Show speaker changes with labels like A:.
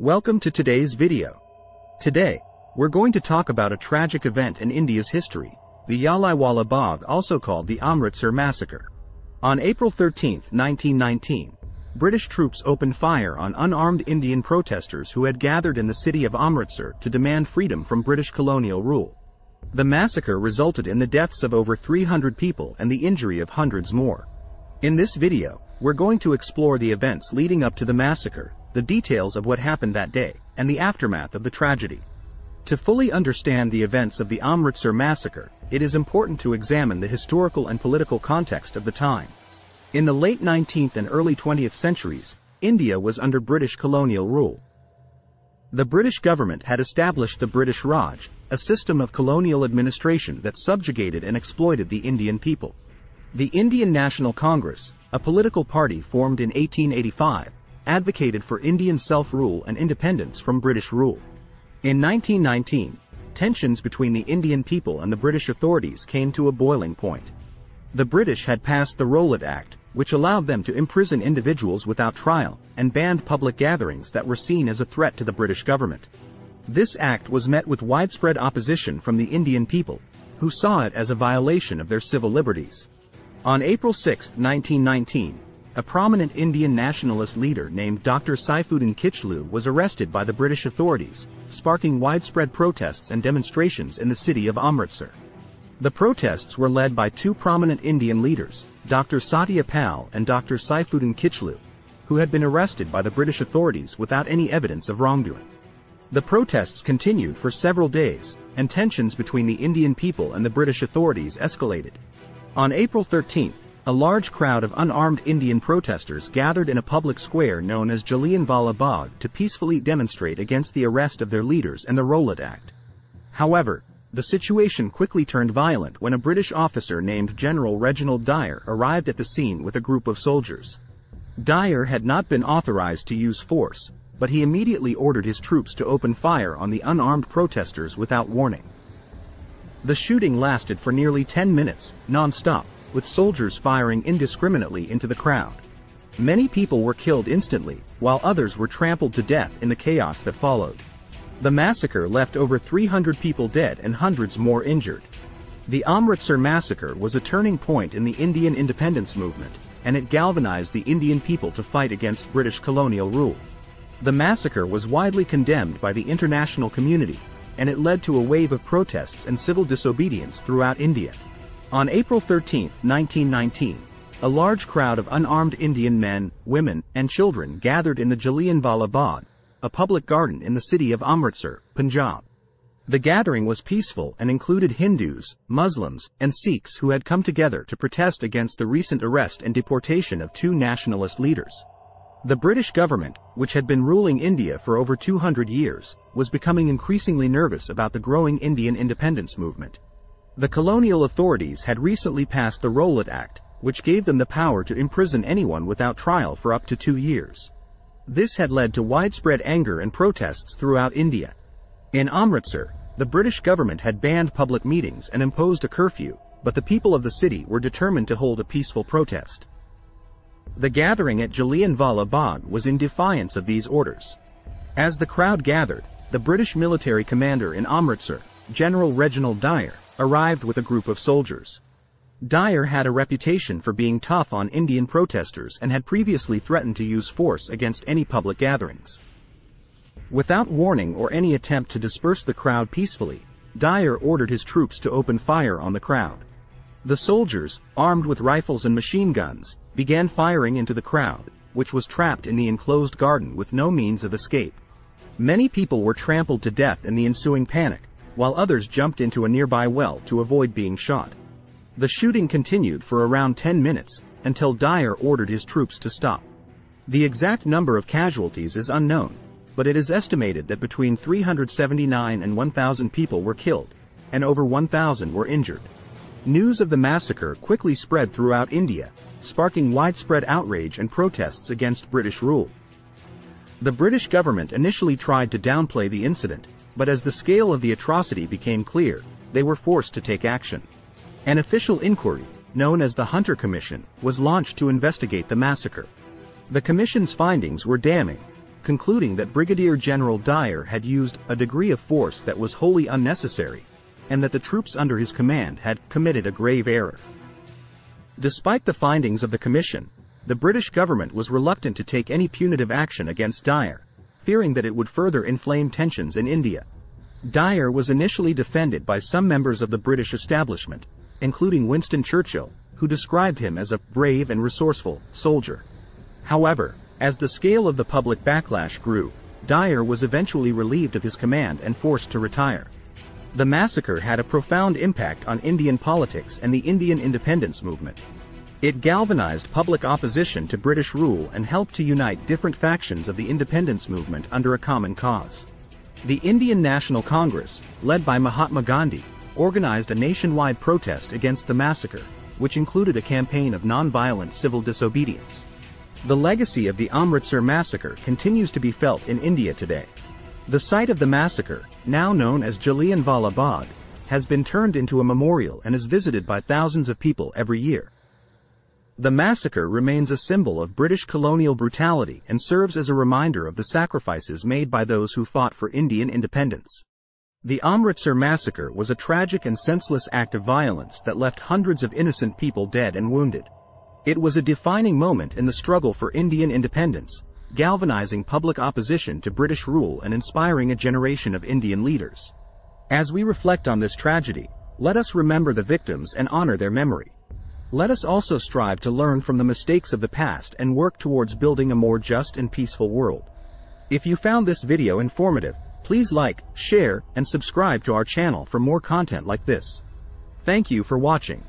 A: Welcome to today's video. Today, we're going to talk about a tragic event in India's history, the Jallianwala Bagh, also called the Amritsar Massacre. On April 13, 1919, British troops opened fire on unarmed Indian protesters who had gathered in the city of Amritsar to demand freedom from British colonial rule. The massacre resulted in the deaths of over 300 people and the injury of hundreds more. In this video, we're going to explore the events leading up to the massacre, the details of what happened that day, and the aftermath of the tragedy. To fully understand the events of the Amritsar massacre, it is important to examine the historical and political context of the time. In the late 19th and early 20th centuries, India was under British colonial rule. The British government had established the British Raj, a system of colonial administration that subjugated and exploited the Indian people. The Indian National Congress, a political party formed in 1885, advocated for Indian self-rule and independence from British rule. In 1919, tensions between the Indian people and the British authorities came to a boiling point. The British had passed the Rowlatt Act, which allowed them to imprison individuals without trial, and banned public gatherings that were seen as a threat to the British government. This act was met with widespread opposition from the Indian people, who saw it as a violation of their civil liberties. On April 6, 1919, a prominent Indian nationalist leader named Dr. Saifuddin Kichlu was arrested by the British authorities, sparking widespread protests and demonstrations in the city of Amritsar. The protests were led by two prominent Indian leaders, Dr. Satya Pal and Dr. Saifuddin Kichlu, who had been arrested by the British authorities without any evidence of wrongdoing. The protests continued for several days, and tensions between the Indian people and the British authorities escalated. On April 13, a large crowd of unarmed Indian protesters gathered in a public square known as Jallianwala Bagh to peacefully demonstrate against the arrest of their leaders and the Rowlatt Act. However, the situation quickly turned violent when a British officer named General Reginald Dyer arrived at the scene with a group of soldiers. Dyer had not been authorized to use force, but he immediately ordered his troops to open fire on the unarmed protesters without warning. The shooting lasted for nearly 10 minutes, non-stop, with soldiers firing indiscriminately into the crowd. Many people were killed instantly, while others were trampled to death in the chaos that followed. The massacre left over 300 people dead and hundreds more injured. The Amritsar massacre was a turning point in the Indian independence movement, and it galvanized the Indian people to fight against British colonial rule. The massacre was widely condemned by the international community, and it led to a wave of protests and civil disobedience throughout India. On April 13, 1919, a large crowd of unarmed Indian men, women, and children gathered in the Jallianwala Bagh, a public garden in the city of Amritsar, Punjab. The gathering was peaceful and included Hindus, Muslims, and Sikhs who had come together to protest against the recent arrest and deportation of two nationalist leaders. The British government, which had been ruling India for over 200 years, was becoming increasingly nervous about the growing Indian independence movement. The colonial authorities had recently passed the Rowlatt Act, which gave them the power to imprison anyone without trial for up to 2 years. This had led to widespread anger and protests throughout India. In Amritsar, the British government had banned public meetings and imposed a curfew, but the people of the city were determined to hold a peaceful protest. The gathering at Jallianwala Bagh was in defiance of these orders. As the crowd gathered, the British military commander in Amritsar, General Reginald Dyer, arrived with a group of soldiers. Dyer had a reputation for being tough on Indian protesters and had previously threatened to use force against any public gatherings. Without warning or any attempt to disperse the crowd peacefully, Dyer ordered his troops to open fire on the crowd. The soldiers, armed with rifles and machine guns, began firing into the crowd, which was trapped in the enclosed garden with no means of escape. Many people were trampled to death in the ensuing panic, while others jumped into a nearby well to avoid being shot. The shooting continued for around 10 minutes, until Dyer ordered his troops to stop. The exact number of casualties is unknown, but it is estimated that between 379 and 1,000 people were killed, and over 1,000 were injured. News of the massacre quickly spread throughout India, sparking widespread outrage and protests against British rule. The British government initially tried to downplay the incident, but as the scale of the atrocity became clear, they were forced to take action. An official inquiry, known as the Hunter Commission, was launched to investigate the massacre. The commission's findings were damning. concluding that Brigadier General Dyer had used a degree of force that was wholly unnecessary, and that the troops under his command had committed a grave error. Despite the findings of the commission, the British government was reluctant to take any punitive action against Dyer, fearing that it would further inflame tensions in India. Dyer was initially defended by some members of the British establishment, including Winston Churchill, who described him as a brave and resourceful soldier. However, as the scale of the public backlash grew, Dyer was eventually relieved of his command and forced to retire. The massacre had a profound impact on Indian politics and the Indian independence movement. It galvanized public opposition to British rule and helped to unite different factions of the independence movement under a common cause. The Indian National Congress, led by Mahatma Gandhi, organized a nationwide protest against the massacre, which included a campaign of non-violent civil disobedience. The legacy of the Amritsar massacre continues to be felt in India today. The site of the massacre, now known as Jallianwala Bagh, has been turned into a memorial and is visited by thousands of people every year. The massacre remains a symbol of British colonial brutality and serves as a reminder of the sacrifices made by those who fought for Indian independence. The Amritsar massacre was a tragic and senseless act of violence that left hundreds of innocent people dead and wounded. It was a defining moment in the struggle for Indian independence, galvanizing public opposition to British rule and inspiring a generation of Indian leaders. As we reflect on this tragedy, let us remember the victims and honor their memory. Let us also strive to learn from the mistakes of the past and work towards building a more just and peaceful world. If you found this video informative, please like, share, and subscribe to our channel for more content like this. Thank you for watching.